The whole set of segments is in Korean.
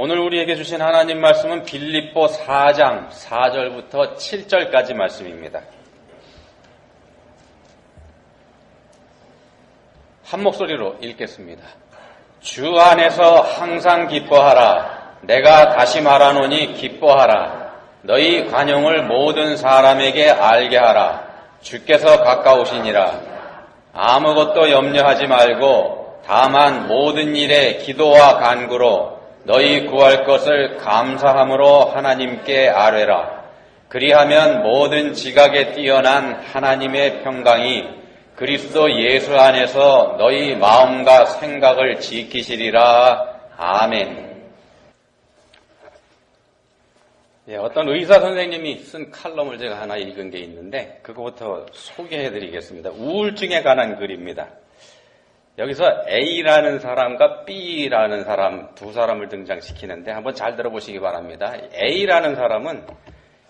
오늘 우리에게 주신 하나님 말씀은 빌립보 4장 4절부터 7절까지 말씀입니다. 한 목소리로 읽겠습니다. 주 안에서 항상 기뻐하라. 내가 다시 말하노니 기뻐하라. 너희 관용을 모든 사람에게 알게 하라. 주께서 가까우시니라. 아무것도 염려하지 말고 다만 모든 일에 기도와 간구로 너희 구할 것을 감사함으로 하나님께 아뢰라. 그리하면 모든 지각에 뛰어난 하나님의 평강이 그리스도 예수 안에서 너희 마음과 생각을 지키시리라. 아멘. 어떤 의사 선생님이 쓴 칼럼을 제가 하나 읽은 게 있는데 그거부터 소개해드리겠습니다. 우울증에 관한 글입니다. 여기서 A라는 사람과 B라는 사람 두 사람을 등장시키는데 한번 잘 들어보시기 바랍니다. A라는 사람은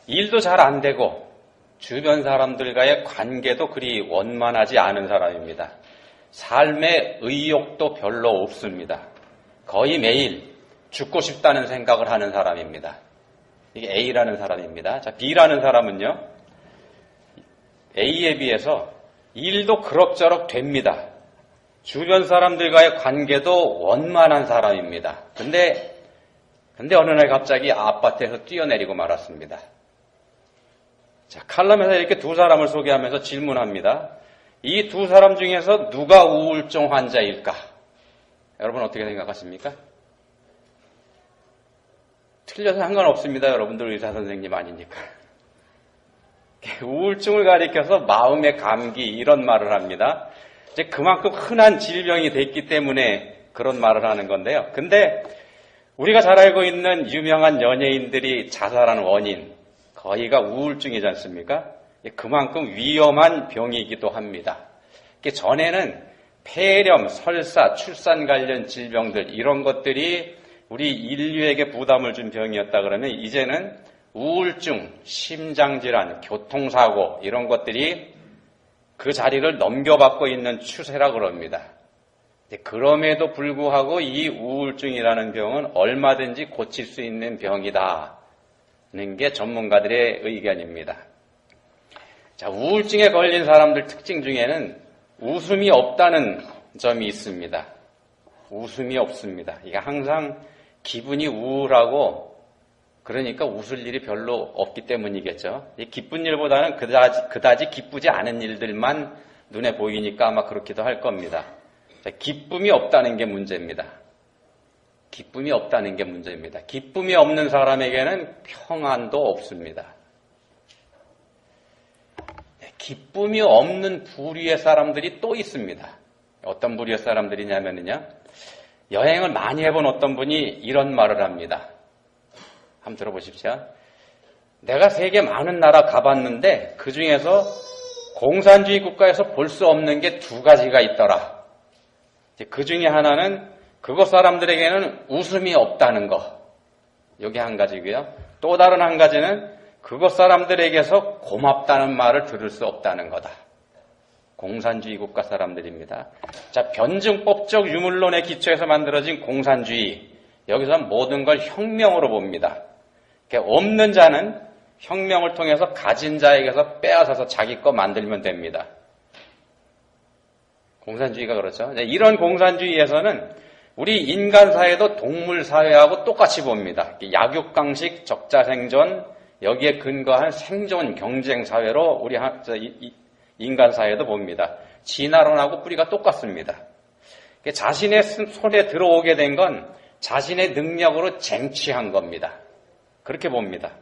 일도 잘 안 되고 주변 사람들과의 관계도 그리 원만하지 않은 사람입니다. 삶의 의욕도 별로 없습니다. 거의 매일 죽고 싶다는 생각을 하는 사람입니다. 이게 A라는 사람입니다. 자, B라는 사람은요, A에 비해서 일도 그럭저럭 됩니다. 주변 사람들과의 관계도 원만한 사람입니다. 근데 어느 날 갑자기 아파트에서 뛰어내리고 말았습니다. 자, 칼럼에서 이렇게 두 사람을 소개하면서 질문합니다. 이 두 사람 중에서 누가 우울증 환자일까? 여러분 어떻게 생각하십니까? 틀려도 상관없습니다. 여러분들 의사 선생님 아니니까. 우울증을 가리켜서 마음의 감기 이런 말을 합니다. 이제 그만큼 흔한 질병이 됐기 때문에 그런 말을 하는 건데요. 근데 우리가 잘 알고 있는 유명한 연예인들이 자살한 원인 거의가 우울증이지 않습니까? 그만큼 위험한 병이기도 합니다. 전에는 폐렴, 설사, 출산 관련 질병들 이런 것들이 우리 인류에게 부담을 준 병이었다 그러면 이제는 우울증, 심장질환, 교통사고 이런 것들이 그 자리를 넘겨받고 있는 추세라 그럽니다. 그럼에도 불구하고 이 우울증이라는 병은 얼마든지 고칠 수 있는 병이다는 게 전문가들의 의견입니다. 자, 우울증에 걸린 사람들 특징 중에는 웃음이 없다는 점이 있습니다. 웃음이 없습니다. 이게 항상 기분이 우울하고 그러니까 웃을 일이 별로 없기 때문이겠죠. 기쁜 일보다는 그다지 기쁘지 않은 일들만 눈에 보이니까 아마 그렇기도 할 겁니다. 자, 기쁨이 없다는 게 문제입니다. 기쁨이 없다는 게 문제입니다. 기쁨이 없는 사람에게는 평안도 없습니다. 기쁨이 없는 부류의 사람들이 또 있습니다. 어떤 부류의 사람들이냐면요. 여행을 많이 해본 어떤 분이 이런 말을 합니다. 한번 들어보십시오. 내가 세계 많은 나라 가봤는데 그 중에서 공산주의 국가에서 볼 수 없는 게 두 가지가 있더라. 그 중에 하나는 그곳 사람들에게는 웃음이 없다는 거. 이게 한 가지고요. 또 다른 한 가지는 그곳 사람들에게서 고맙다는 말을 들을 수 없다는 거다. 공산주의 국가 사람들입니다. 자, 변증법적 유물론에 기초해서 만들어진 공산주의. 여기서는 모든 걸 혁명으로 봅니다. 없는 자는 혁명을 통해서 가진 자에게서 빼앗아서 자기 거 만들면 됩니다. 공산주의가 그렇죠. 이런 공산주의에서는 우리 인간 사회도 동물 사회하고 똑같이 봅니다. 약육강식, 적자생존, 여기에 근거한 생존 경쟁 사회로 우리 인간 사회도 봅니다. 진화론하고 뿌리가 똑같습니다. 자신의 손에 들어오게 된 건 자신의 능력으로 쟁취한 겁니다. 그렇게 봅니다.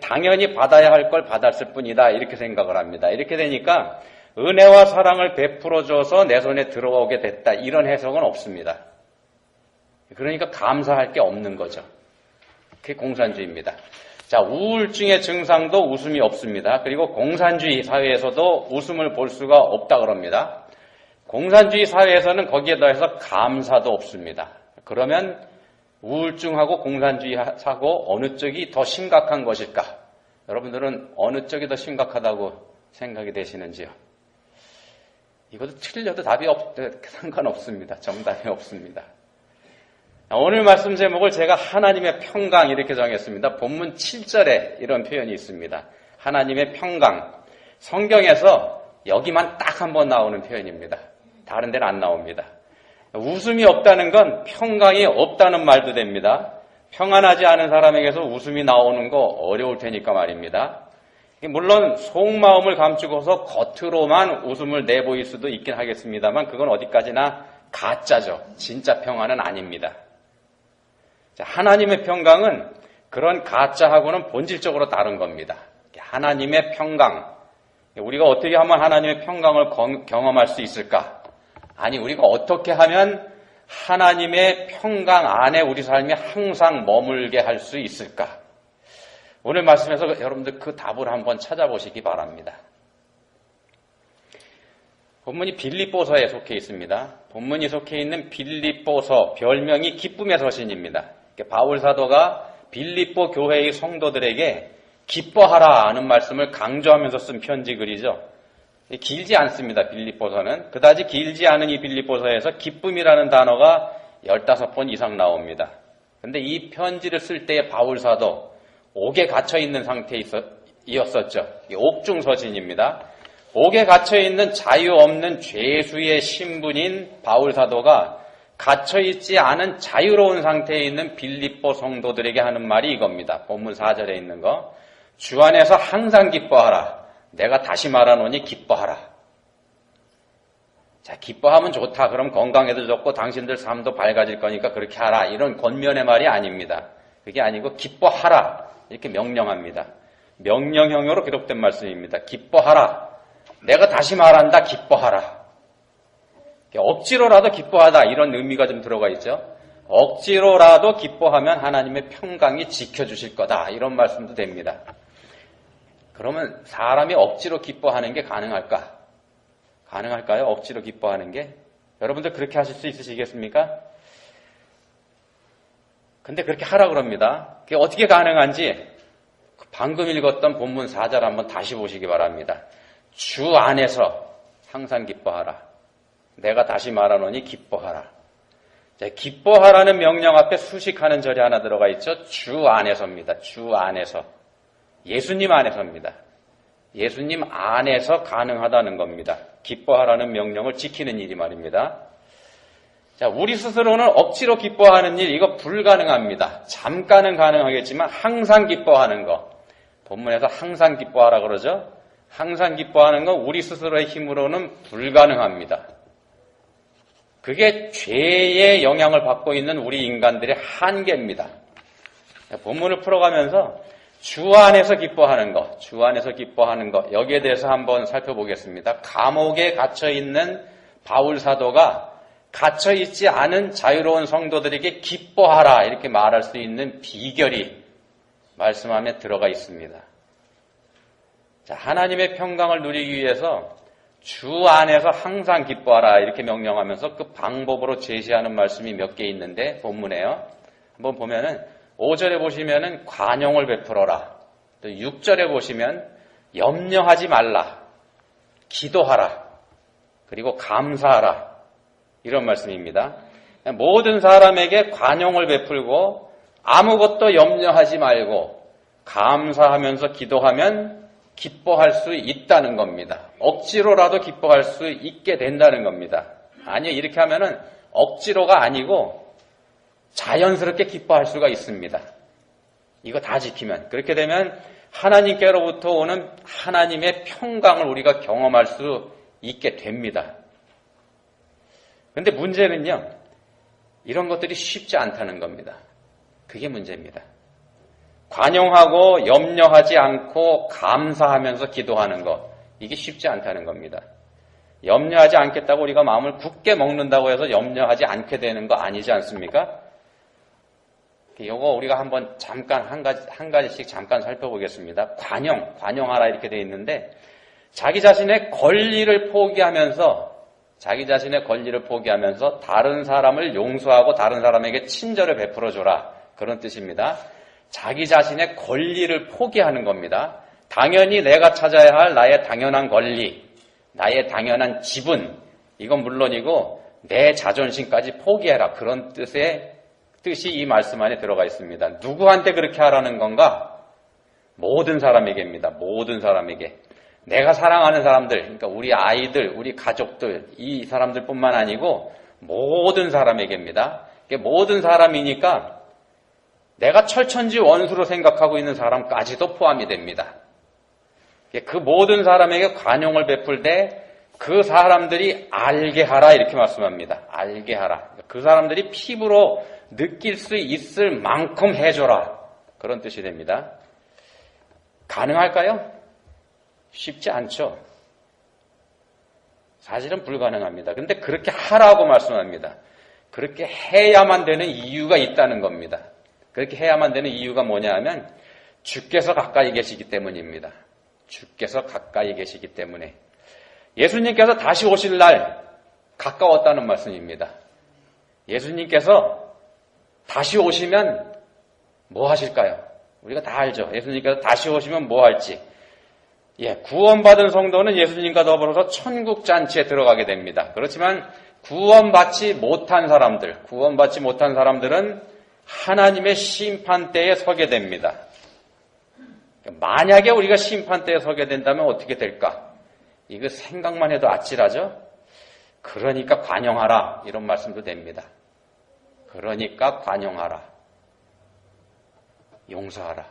당연히 받아야 할 걸 받았을 뿐이다 이렇게 생각을 합니다. 이렇게 되니까 은혜와 사랑을 베풀어줘서 내 손에 들어오게 됐다 이런 해석은 없습니다. 그러니까 감사할 게 없는 거죠. 그게 공산주의입니다. 자, 우울증의 증상도 웃음이 없습니다. 그리고 공산주의 사회에서도 웃음을 볼 수가 없다 그럽니다. 공산주의 사회에서는 거기에 더해서 감사도 없습니다. 그러면 우울증하고 공산주의하고 어느 쪽이 더 심각한 것일까? 여러분들은 어느 쪽이 더 심각하다고 생각이 되시는지요? 이것도 틀려도 상관없습니다. 정답이 없습니다. 오늘 말씀 제목을 제가 하나님의 평강 이렇게 정했습니다. 본문 7절에 이런 표현이 있습니다. 하나님의 평강. 성경에서 여기만 딱 한 번 나오는 표현입니다. 다른 데는 안 나옵니다. 웃음이 없다는 건 평강이 없다는 말도 됩니다. 평안하지 않은 사람에게서 웃음이 나오는 거 어려울 테니까 말입니다. 물론 속마음을 감추고서 겉으로만 웃음을 내보일 수도 있긴 하겠습니다만 그건 어디까지나 가짜죠. 진짜 평안은 아닙니다. 하나님의 평강은 그런 가짜하고는 본질적으로 다른 겁니다. 하나님의 평강. 우리가 어떻게 하면 하나님의 평강을 경험할 수 있을까? 아니, 우리가 어떻게 하면 하나님의 평강 안에 우리 삶이 항상 머물게 할 수 있을까? 오늘 말씀에서 여러분들 그 답을 한번 찾아보시기 바랍니다. 본문이 빌립보서에 속해 있습니다. 본문이 속해 있는 빌립보서, 별명이 기쁨의 서신입니다. 바울 사도가 빌립보 교회의 성도들에게 기뻐하라 하는 말씀을 강조하면서 쓴 편지 글이죠. 길지 않습니다. 빌립보서는. 그다지 길지 않은 이 빌립보서에서 기쁨이라는 단어가 15번 이상 나옵니다. 그런데 이 편지를 쓸 때의 바울 사도 옥에 갇혀있는 상태였었죠. 옥중서신입니다. 옥에 갇혀있는 자유 없는 죄수의 신분인 바울 사도가 갇혀있지 않은 자유로운 상태에 있는 빌립보 성도들에게 하는 말이 이겁니다. 본문 4절에 있는 거. 주 안에서 항상 기뻐하라. 내가 다시 말하노니 기뻐하라. 자, 기뻐하면 좋다. 그럼 건강에도 좋고 당신들 삶도 밝아질 거니까 그렇게 하라. 이런 권면의 말이 아닙니다. 그게 아니고 기뻐하라. 이렇게 명령합니다. 명령형으로 기록된 말씀입니다. 기뻐하라. 내가 다시 말한다. 기뻐하라. 억지로라도 기뻐하다. 이런 의미가 좀 들어가 있죠. 억지로라도 기뻐하면 하나님의 평강이 지켜주실 거다. 이런 말씀도 됩니다. 그러면 사람이 억지로 기뻐하는 게 가능할까? 가능할까요? 억지로 기뻐하는 게? 여러분들 그렇게 하실 수 있으시겠습니까? 근데 그렇게 하라 그럽니다. 그게 어떻게 가능한지 방금 읽었던 본문 4절 한번 다시 보시기 바랍니다. 주 안에서 항상 기뻐하라. 내가 다시 말하노니 기뻐하라. 자, 기뻐하라는 명령 앞에 수식하는 절이 하나 들어가 있죠. 주 안에서입니다. 주 안에서. 예수님 안에서입니다. 예수님 안에서 가능하다는 겁니다. 기뻐하라는 명령을 지키는 일이 말입니다. 자, 우리 스스로는 억지로 기뻐하는 일, 이거 불가능합니다. 잠깐은 가능하겠지만 항상 기뻐하는 거. 본문에서 항상 기뻐하라 그러죠. 항상 기뻐하는 건 우리 스스로의 힘으로는 불가능합니다. 그게 죄의 영향을 받고 있는 우리 인간들의 한계입니다. 본문을 풀어가면서 주 안에서 기뻐하는 것, 주 안에서 기뻐하는 것, 여기에 대해서 한번 살펴보겠습니다. 감옥에 갇혀있는 바울 사도가 갇혀있지 않은 자유로운 성도들에게 기뻐하라 이렇게 말할 수 있는 비결이 말씀 안에 들어가 있습니다. 자, 하나님의 평강을 누리기 위해서 주 안에서 항상 기뻐하라 이렇게 명령하면서 그 방법으로 제시하는 말씀이 몇 개 있는데 본문에요. 한번 보면은 5절에 보시면은 관용을 베풀어라. 또 6절에 보시면 염려하지 말라. 기도하라. 그리고 감사하라. 이런 말씀입니다. 모든 사람에게 관용을 베풀고 아무것도 염려하지 말고 감사하면서 기도하면 기뻐할 수 있다는 겁니다. 억지로라도 기뻐할 수 있게 된다는 겁니다. 아니요, 이렇게 하면은 억지로가 아니고 자연스럽게 기뻐할 수가 있습니다. 이거 다 지키면. 그렇게 되면 하나님께로부터 오는 하나님의 평강을 우리가 경험할 수 있게 됩니다. 그런데 문제는요, 이런 것들이 쉽지 않다는 겁니다. 그게 문제입니다. 관용하고 염려하지 않고 감사하면서 기도하는 것, 이게 쉽지 않다는 겁니다. 염려하지 않겠다고 우리가 마음을 굳게 먹는다고 해서 염려하지 않게 되는 거 아니지 않습니까? 요거 우리가 한번 잠깐 한 가지씩 잠깐 살펴보겠습니다. 관용하라 이렇게 되어 있는데 자기 자신의 권리를 포기하면서 다른 사람을 용서하고 다른 사람에게 친절을 베풀어줘라 그런 뜻입니다. 자기 자신의 권리를 포기하는 겁니다. 당연히 내가 찾아야 할 나의 당연한 권리, 나의 당연한 지분, 이건 물론이고 내 자존심까지 포기해라 그런 뜻의 뜻이 이 말씀 안에 들어가 있습니다. 누구한테 그렇게 하라는 건가? 모든 사람에게입니다. 모든 사람에게. 내가 사랑하는 사람들, 그러니까 우리 아이들, 우리 가족들, 이 사람들뿐만 아니고 모든 사람에게입니다. 모든 사람이니까 내가 철천지 원수로 생각하고 있는 사람까지도 포함이 됩니다. 그 모든 사람에게 관용을 베풀 때 그 사람들이 알게 하라 이렇게 말씀합니다. 알게 하라. 그 사람들이 피부로 느낄 수 있을 만큼 해줘라. 그런 뜻이 됩니다. 가능할까요? 쉽지 않죠. 사실은 불가능합니다. 그런데 그렇게 하라고 말씀합니다. 그렇게 해야만 되는 이유가 있다는 겁니다. 그렇게 해야만 되는 이유가 뭐냐 하면 주께서 가까이 계시기 때문입니다. 주께서 가까이 계시기 때문에. 예수님께서 다시 오실 날 가까웠다는 말씀입니다. 예수님께서 다시 오시면 뭐 하실까요? 우리가 다 알죠. 예수님께서 다시 오시면 뭐 할지. 구원받은 성도는 예수님과 더불어서 천국 잔치에 들어가게 됩니다. 그렇지만 구원받지 못한 사람들은 하나님의 심판대에 서게 됩니다. 만약에 우리가 심판대에 서게 된다면 어떻게 될까? 이거 생각만 해도 아찔하죠? 그러니까 관용하라 이런 말씀도 됩니다. 그러니까 관용하라. 용서하라.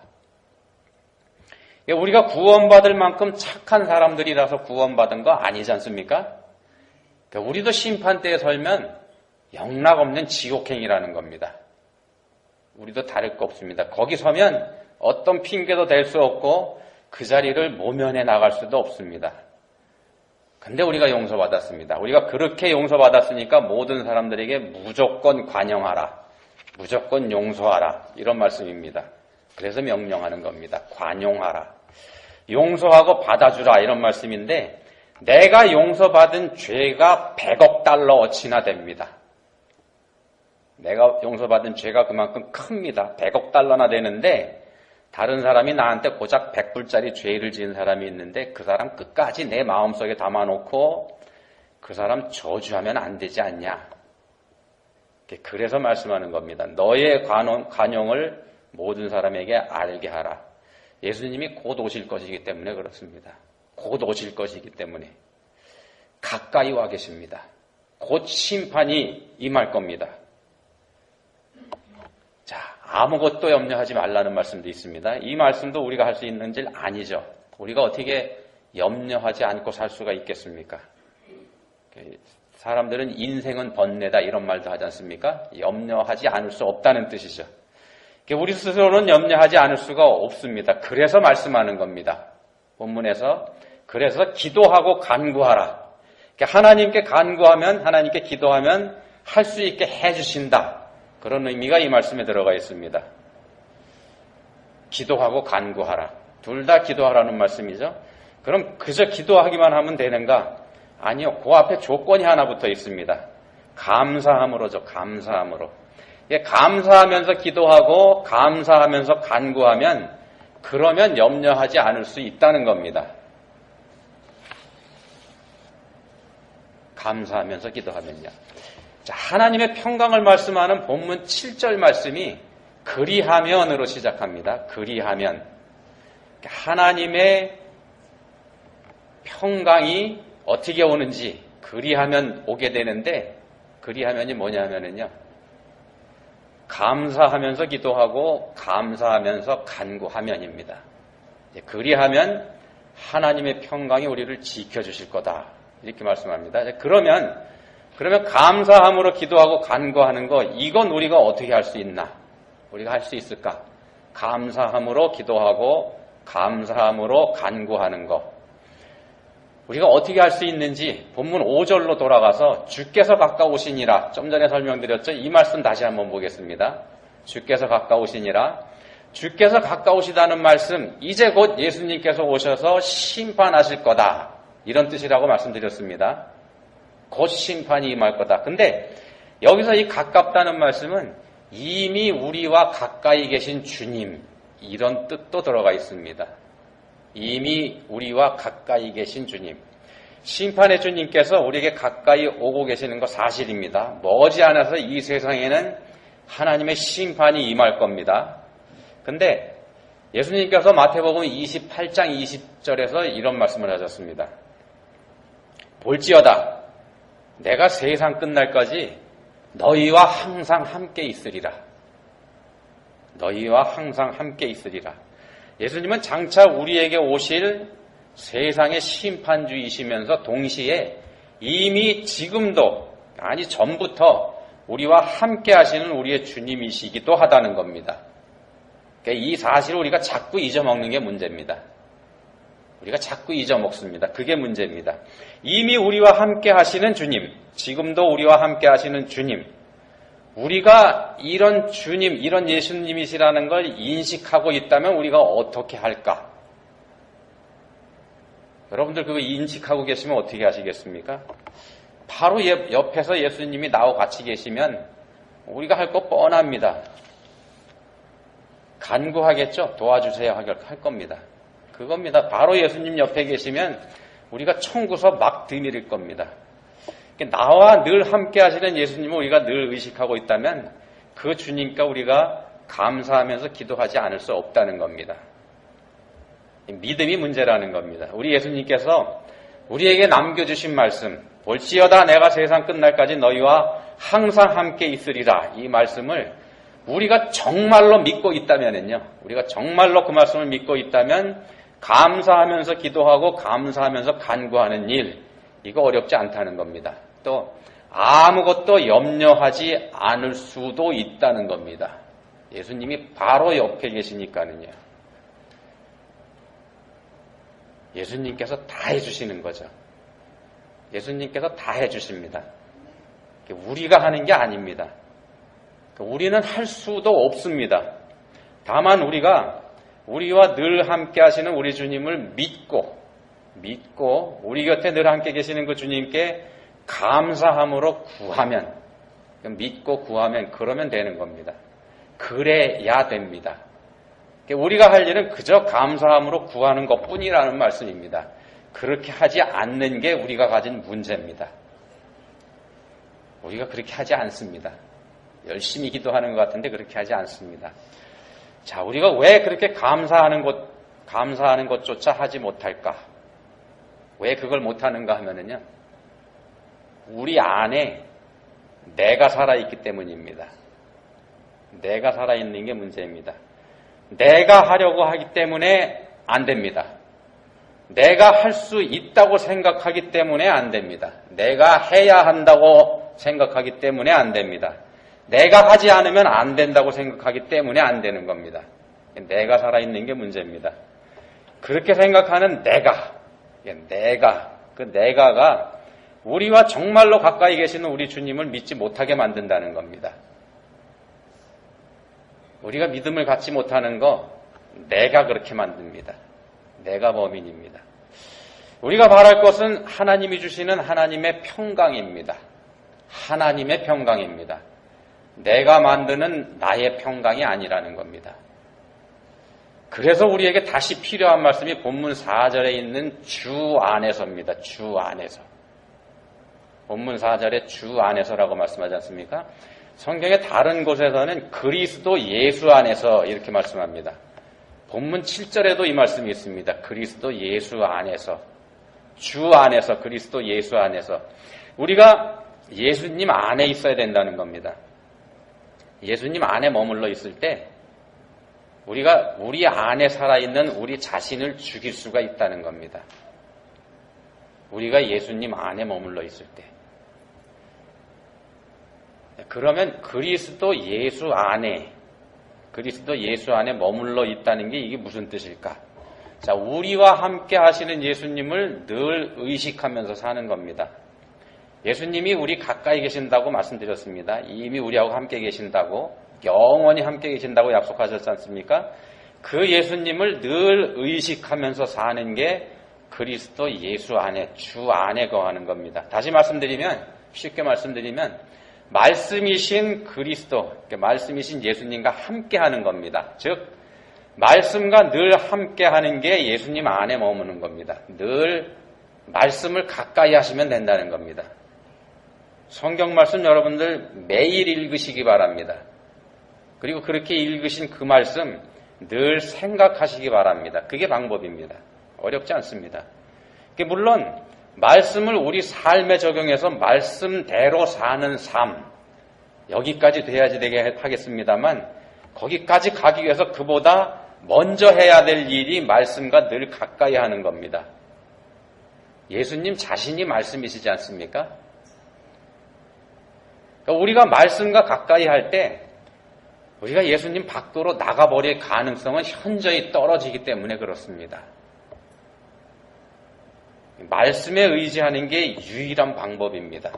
우리가 구원받을 만큼 착한 사람들이라서 구원받은 거 아니지 않습니까? 우리도 심판대에 설면 영락없는 지옥행이라는 겁니다. 우리도 다를 거 없습니다. 거기 서면 어떤 핑계도 댈 수 없고 그 자리를 모면해 나갈 수도 없습니다. 근데 우리가 용서받았습니다. 우리가 그렇게 용서받았으니까 모든 사람들에게 무조건 관용하라. 무조건 용서하라. 이런 말씀입니다. 그래서 명령하는 겁니다. 관용하라. 용서하고 받아주라. 이런 말씀인데 내가 용서받은 죄가 100억 달러어치나 됩니다. 내가 용서받은 죄가 그만큼 큽니다. 100억 달러나 되는데 다른 사람이 나한테 고작 100불짜리 죄를 지은 사람이 있는데 그 사람 끝까지 내 마음속에 담아놓고 그 사람 저주하면 안 되지 않냐. 그래서 말씀하는 겁니다. 너의 관용을 모든 사람에게 알게 하라. 예수님이 곧 오실 것이기 때문에 그렇습니다. 곧 오실 것이기 때문에 가까이 와 계십니다. 곧 심판이 임할 겁니다. 자, 아무것도 염려하지 말라는 말씀도 있습니다. 이 말씀도 우리가 할 수 있는 일 아니죠. 우리가 어떻게 염려하지 않고 살 수가 있겠습니까? 사람들은 인생은 번뇌다 이런 말도 하지 않습니까? 염려하지 않을 수 없다는 뜻이죠. 우리 스스로는 염려하지 않을 수가 없습니다. 그래서 말씀하는 겁니다. 본문에서 그래서 기도하고 간구하라. 하나님께 간구하면 하나님께 기도하면 할 수 있게 해주신다. 그런 의미가 이 말씀에 들어가 있습니다. 기도하고 간구하라. 둘 다 기도하라는 말씀이죠. 그럼 그저 기도하기만 하면 되는가? 아니요. 그 앞에 조건이 하나 붙어 있습니다. 감사함으로죠. 감사함으로. 감사하면서 기도하고 감사하면서 간구하면 그러면 염려하지 않을 수 있다는 겁니다. 감사하면서 기도하면요. 자, 하나님의 평강을 말씀하는 본문 7절 말씀이 그리하면으로 시작합니다. 그리하면. 하나님의 평강이 어떻게 오는지 그리하면 오게 되는데 그리하면이 뭐냐면은요. 감사하면서 기도하고 감사하면서 간구하면입니다. 그리하면 하나님의 평강이 우리를 지켜주실 거다. 이렇게 말씀합니다. 그러면 감사함으로 기도하고 간구하는 거 이건 우리가 어떻게 할 수 있나? 우리가 할 수 있을까? 감사함으로 기도하고 감사함으로 간구하는 거 우리가 어떻게 할 수 있는지 본문 5절로 돌아가서 주께서 가까우시니라. 좀 전에 설명드렸죠. 이 말씀 다시 한번 보겠습니다. 주께서 가까우시니라. 주께서 가까우시다는 말씀 이제 곧 예수님께서 오셔서 심판하실 거다. 이런 뜻이라고 말씀드렸습니다. 곧 심판이 임할 거다. 근데 여기서 이 가깝다는 말씀은 이미 우리와 가까이 계신 주님 이런 뜻도 들어가 있습니다. 이미 우리와 가까이 계신 주님. 심판의 주님께서 우리에게 가까이 오고 계시는 거 사실입니다. 머지않아서 이 세상에는 하나님의 심판이 임할 겁니다. 근데 예수님께서 마태복음 28장 20절에서 이런 말씀을 하셨습니다. 볼지어다 내가 세상 끝날까지 너희와 항상 함께 있으리라. 너희와 항상 함께 있으리라. 예수님은 장차 우리에게 오실 세상의 심판주이시면서 동시에 이미 지금도 아니 전부터 우리와 함께 하시는 우리의 주님이시기도 하다는 겁니다. 그러니까 이 사실을 우리가 자꾸 잊어먹는 게 문제입니다. 우리가 자꾸 잊어먹습니다. 그게 문제입니다. 이미 우리와 함께 하시는 주님, 지금도 우리와 함께 하시는 주님, 우리가 이런 주님, 이런 예수님이시라는 걸 인식하고 있다면 우리가 어떻게 할까? 여러분들 그거 인식하고 계시면 어떻게 하시겠습니까? 바로 옆에서 예수님이 나와 같이 계시면 우리가 할 거 뻔합니다. 간구하겠죠? 도와주세요 할 겁니다. 그겁니다. 바로 예수님 옆에 계시면 우리가 청구서 막 들이밀 겁니다. 나와 늘 함께 하시는 예수님을 우리가 늘 의식하고 있다면 그 주님께 우리가 감사하면서 기도하지 않을 수 없다는 겁니다. 믿음이 문제라는 겁니다. 우리 예수님께서 우리에게 남겨주신 말씀, 볼지어다 내가 세상 끝날까지 너희와 항상 함께 있으리라. 이 말씀을 우리가 정말로 믿고 있다면은요, 우리가 정말로 그 말씀을 믿고 있다면 감사하면서 기도하고 감사하면서 간구하는 일, 이거 어렵지 않다는 겁니다. 또 아무것도 염려하지 않을 수도 있다는 겁니다. 예수님이 바로 옆에 계시니까는요. 예수님께서 다 해주시는 거죠. 예수님께서 다 해주십니다. 우리가 하는 게 아닙니다. 우리는 할 수도 없습니다. 다만 우리와 늘 함께 하시는 우리 주님을 믿고 우리 곁에 늘 함께 계시는 그 주님께 감사함으로 구하면, 믿고 구하면 그러면 되는 겁니다. 그래야 됩니다. 우리가 할 일은 그저 감사함으로 구하는 것뿐이라는 말씀입니다. 그렇게 하지 않는 게 우리가 가진 문제입니다. 우리가 그렇게 하지 않습니다. 열심히 기도하는 것 같은데 그렇게 하지 않습니다. 자, 우리가 왜 그렇게 감사하는 것조차 하지 못할까? 왜 그걸 못하는가 하면은요, 우리 안에 내가 살아있기 때문입니다. 내가 살아있는 게 문제입니다. 내가 하려고 하기 때문에 안 됩니다. 내가 할 수 있다고 생각하기 때문에 안 됩니다. 내가 해야 한다고 생각하기 때문에 안 됩니다. 내가 하지 않으면 안 된다고 생각하기 때문에 안 되는 겁니다. 내가 살아있는 게 문제입니다. 그렇게 생각하는 그 내가가 우리와 정말로 가까이 계시는 우리 주님을 믿지 못하게 만든다는 겁니다. 우리가 믿음을 갖지 못하는 거 내가 그렇게 만듭니다. 내가 범인입니다. 우리가 바랄 것은 하나님이 주시는 하나님의 평강입니다. 하나님의 평강입니다. 내가 만드는 나의 평강이 아니라는 겁니다. 그래서 우리에게 다시 필요한 말씀이 본문 4절에 있는 주 안에서입니다. 주 안에서. 본문 4절에 주 안에서라고 말씀하지 않습니까? 성경의 다른 곳에서는 그리스도 예수 안에서 이렇게 말씀합니다. 본문 7절에도 이 말씀이 있습니다. 그리스도 예수 안에서. 주 안에서, 그리스도 예수 안에서. 우리가 예수님 안에 있어야 된다는 겁니다. 예수님 안에 머물러 있을 때 우리가 우리 안에 살아있는 우리 자신을 죽일 수가 있다는 겁니다. 우리가 예수님 안에 머물러 있을 때. 그러면 그리스도 예수 안에 머물러 있다는 게 이게 무슨 뜻일까? 자, 우리와 함께 하시는 예수님을 늘 의식하면서 사는 겁니다. 예수님이 우리 가까이 계신다고 말씀드렸습니다. 이미 우리하고 함께 계신다고, 영원히 함께 계신다고 약속하셨지 않습니까? 그 예수님을 늘 의식하면서 사는 게 그리스도 예수 안에, 주 안에 거하는 겁니다. 다시 쉽게 말씀드리면, 말씀이신 그리스도, 말씀이신 예수님과 함께 하는 겁니다. 즉, 말씀과 늘 함께 하는 게 예수님 안에 머무는 겁니다. 늘 말씀을 가까이 하시면 된다는 겁니다. 성경 말씀 여러분들 매일 읽으시기 바랍니다. 그리고 그렇게 읽으신 그 말씀 늘 생각하시기 바랍니다. 그게 방법입니다. 어렵지 않습니다. 물론 말씀을 우리 삶에 적용해서 말씀대로 사는 삶, 여기까지 돼야지 되게 하겠습니다만 거기까지 가기 위해서 그보다 먼저 해야 될 일이 말씀과 늘 가까이 하는 겁니다. 예수님 자신이 말씀이시지 않습니까? 그러니까 우리가 말씀과 가까이 할 때 우리가 예수님 밖으로 나가버릴 가능성은 현저히 떨어지기 때문에 그렇습니다. 말씀에 의지하는 게 유일한 방법입니다.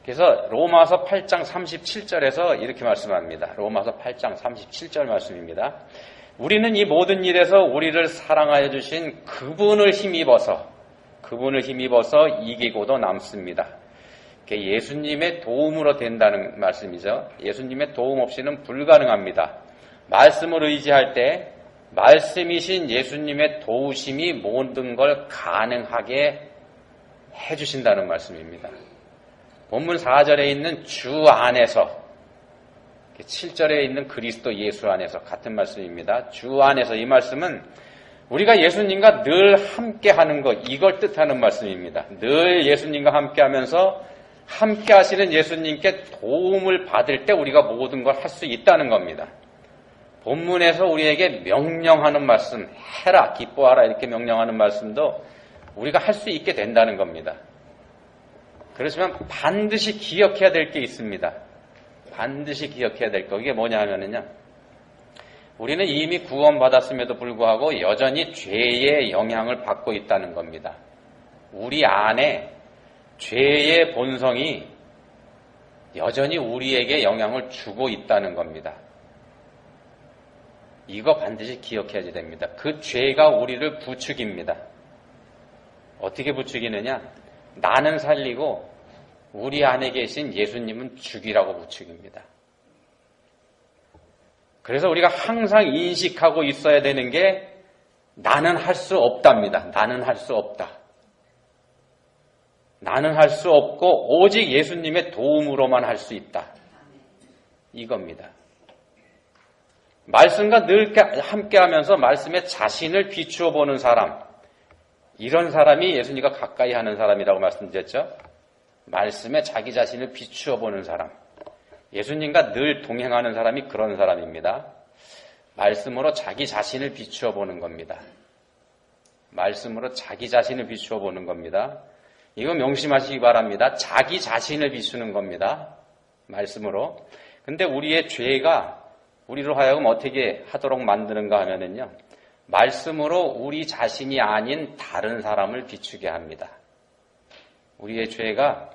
그래서 로마서 8장 37절에서 이렇게 말씀합니다. 로마서 8장 37절 말씀입니다. 우리는 이 모든 일에서 우리를 사랑하여 주신 그분을 힘입어서 이기고도 남습니다. 예수님의 도움으로 된다는 말씀이죠. 예수님의 도움 없이는 불가능합니다. 말씀을 의지할 때 말씀이신 예수님의 도우심이 모든 걸 가능하게 해주신다는 말씀입니다. 본문 4절에 있는 주 안에서, 7절에 있는 그리스도 예수 안에서 같은 말씀입니다. 주 안에서, 이 말씀은 우리가 예수님과 늘 함께 하는 것, 이걸 뜻하는 말씀입니다. 늘 예수님과 함께 하면서 함께 하시는 예수님께 도움을 받을 때 우리가 모든 걸 할 수 있다는 겁니다. 본문에서 우리에게 명령하는 말씀, 해라, 기뻐하라 이렇게 명령하는 말씀도 우리가 할 수 있게 된다는 겁니다. 그렇지만 반드시 기억해야 될 게 있습니다. 반드시 기억해야 될 거. 이게 뭐냐 하면은요, 우리는 이미 구원받았음에도 불구하고 여전히 죄의 영향을 받고 있다는 겁니다. 우리 안에 죄의 본성이 여전히 우리에게 영향을 주고 있다는 겁니다. 이거 반드시 기억해야 됩니다. 그 죄가 우리를 부추깁니다. 어떻게 부추기느냐? 나는 살리고 우리 안에 계신 예수님은 죽이라고 부추깁니다. 그래서 우리가 항상 인식하고 있어야 되는 게 나는 할 수 없답니다. 나는 할 수 없다. 나는 할 수 없고 오직 예수님의 도움으로만 할 수 있다. 이겁니다. 말씀과 늘 함께하면서 말씀에 자신을 비추어 보는 사람, 이런 사람이 예수님과 가까이 하는 사람이라고 말씀드렸죠. 말씀에 자기 자신을 비추어 보는 사람, 예수님과 늘 동행하는 사람이 그런 사람입니다. 말씀으로 자기 자신을 비추어 보는 겁니다. 말씀으로 자기 자신을 비추어 보는 겁니다. 이거 명심하시기 바랍니다. 자기 자신을 비추는 겁니다. 말씀으로. 근데 우리의 죄가 우리로 하여금 어떻게 하도록 만드는가 하면은요, 말씀으로 우리 자신이 아닌 다른 사람을 비추게 합니다. 우리의 죄가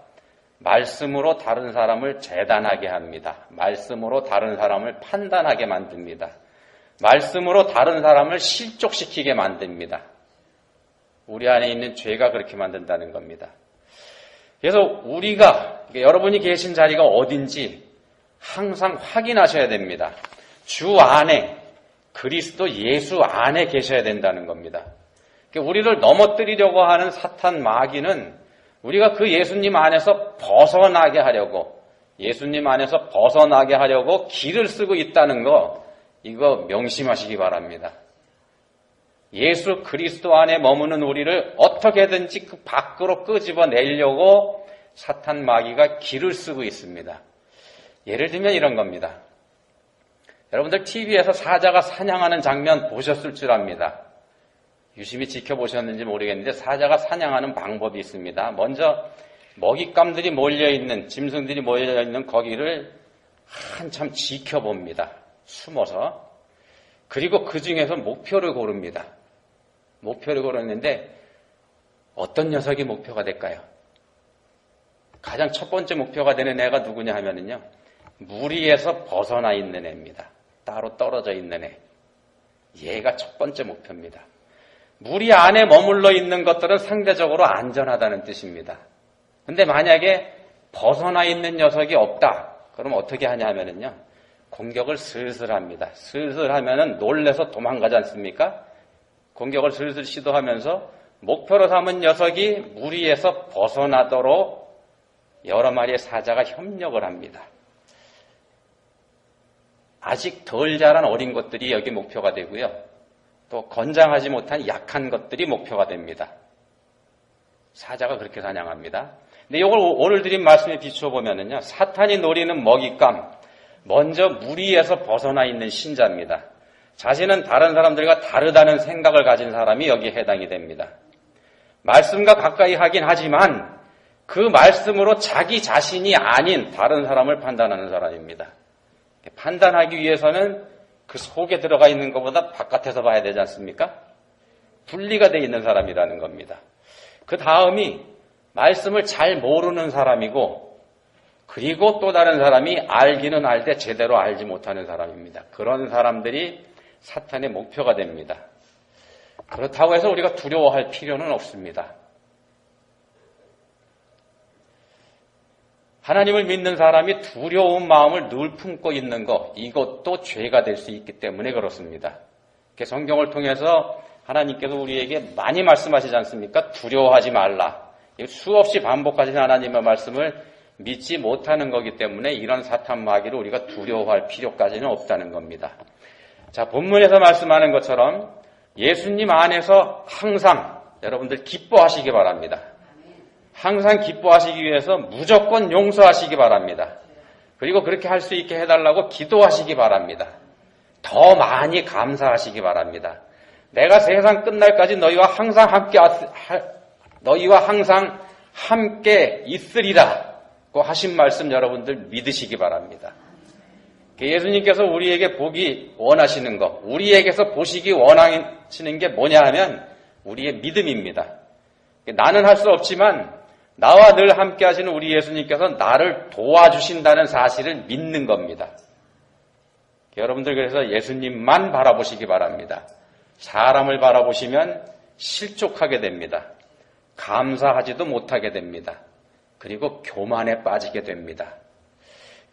말씀으로 다른 사람을 재단하게 합니다. 말씀으로 다른 사람을 판단하게 만듭니다. 말씀으로 다른 사람을 실족시키게 만듭니다. 우리 안에 있는 죄가 그렇게 만든다는 겁니다. 그래서 우리가, 여러분이 계신 자리가 어딘지 항상 확인하셔야 됩니다. 주 안에, 그리스도 예수 안에 계셔야 된다는 겁니다. 우리를 넘어뜨리려고 하는 사탄 마귀는 우리가 그 예수님 안에서 벗어나게 하려고, 예수님 안에서 벗어나게 하려고 길을 쓰고 있다는 거, 이거 명심하시기 바랍니다. 예수 그리스도 안에 머무는 우리를 어떻게든지 그 밖으로 끄집어내려고 사탄 마귀가 길을 쓰고 있습니다. 예를 들면 이런 겁니다. 여러분들 TV에서 사자가 사냥하는 장면 보셨을 줄 압니다. 유심히 지켜보셨는지 모르겠는데 사자가 사냥하는 방법이 있습니다. 먼저 먹잇감들이 몰려있는, 짐승들이 몰려있는 거기를 한참 지켜봅니다. 숨어서. 그리고 그 중에서 목표를 고릅니다. 목표를 고르는데 어떤 녀석이 목표가 될까요? 가장 첫 번째 목표가 되는 애가 누구냐 하면은요, 무리에서 벗어나 있는 애입니다. 따로 떨어져 있는 애. 얘가 첫 번째 목표입니다. 무리 안에 머물러 있는 것들은 상대적으로 안전하다는 뜻입니다. 근데 만약에 벗어나 있는 녀석이 없다. 그럼 어떻게 하냐 하면은요, 공격을 슬슬 합니다. 슬슬 하면은 놀래서 도망가지 않습니까? 공격을 슬슬 시도하면서 목표로 삼은 녀석이 무리에서 벗어나도록 여러 마리의 사자가 협력을 합니다. 아직 덜 자란 어린 것들이 여기 목표가 되고요. 또 건장하지 못한 약한 것들이 목표가 됩니다. 사자가 그렇게 사냥합니다. 근데 이걸 오늘 드린 말씀에 비추어보면요. 사탄이 노리는 먹잇감, 먼저 무리에서 벗어나 있는 신자입니다. 자신은 다른 사람들과 다르다는 생각을 가진 사람이 여기에 해당이 됩니다. 말씀과 가까이 하긴 하지만 그 말씀으로 자기 자신이 아닌 다른 사람을 판단하는 사람입니다. 판단하기 위해서는 그 속에 들어가 있는 것보다 바깥에서 봐야 되지 않습니까? 분리가 되어 있는 사람이라는 겁니다. 그 다음이 말씀을 잘 모르는 사람이고 그리고 또 다른 사람이 알기는 알되 제대로 알지 못하는 사람입니다. 그런 사람들이 사탄의 목표가 됩니다. 그렇다고 해서 우리가 두려워할 필요는 없습니다. 하나님을 믿는 사람이 두려운 마음을 늘 품고 있는 것, 이것도 죄가 될 수 있기 때문에 그렇습니다. 성경을 통해서 하나님께서 우리에게 많이 말씀하시지 않습니까? 두려워하지 말라. 수없이 반복하시는 하나님의 말씀을 믿지 못하는 거기 때문에 이런 사탄 마귀를 우리가 두려워할 필요까지는 없다는 겁니다. 자, 본문에서 말씀하는 것처럼 예수님 안에서 항상 여러분들 기뻐하시기 바랍니다. 항상 기뻐하시기 위해서 무조건 용서하시기 바랍니다. 그리고 그렇게 할 수 있게 해달라고 기도하시기 바랍니다. 더 많이 감사하시기 바랍니다. 내가 세상 끝날까지 너희와 항상 함께 있으리라고 하신 말씀 여러분들 믿으시기 바랍니다. 예수님께서 우리에게 보기 원하시는 것, 우리에게서 보시기 원하시는 게 뭐냐 하면 우리의 믿음입니다. 나는 할 수 없지만 나와 늘 함께 하시는 우리 예수님께서 나를 도와주신다는 사실을 믿는 겁니다. 여러분들 그래서 예수님만 바라보시기 바랍니다. 사람을 바라보시면 실족하게 됩니다. 감사하지도 못하게 됩니다. 그리고 교만에 빠지게 됩니다.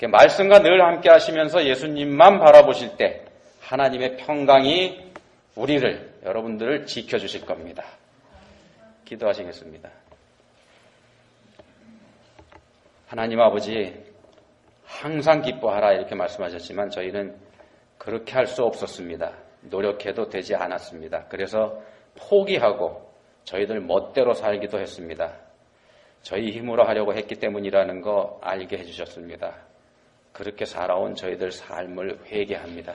말씀과 늘 함께 하시면서 예수님만 바라보실 때 하나님의 평강이 우리를, 여러분들을 지켜주실 겁니다. 기도하시겠습니다. 하나님 아버지, 항상 기뻐하라 이렇게 말씀하셨지만 저희는 그렇게 할 수 없었습니다. 노력해도 되지 않았습니다. 그래서 포기하고 저희들 멋대로 살기도 했습니다. 저희 힘으로 하려고 했기 때문이라는 거 알게 해주셨습니다. 그렇게 살아온 저희들 삶을 회개합니다.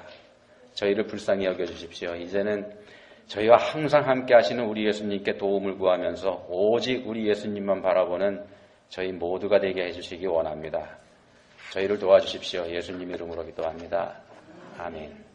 저희를 불쌍히 여겨주십시오. 이제는 저희와 항상 함께 하시는 우리 예수님께 도움을 구하면서 오직 우리 예수님만 바라보는 저희 모두가 되게 해주시기 원합니다. 저희를 도와주십시오. 예수님 이름으로 기도합니다. 아멘.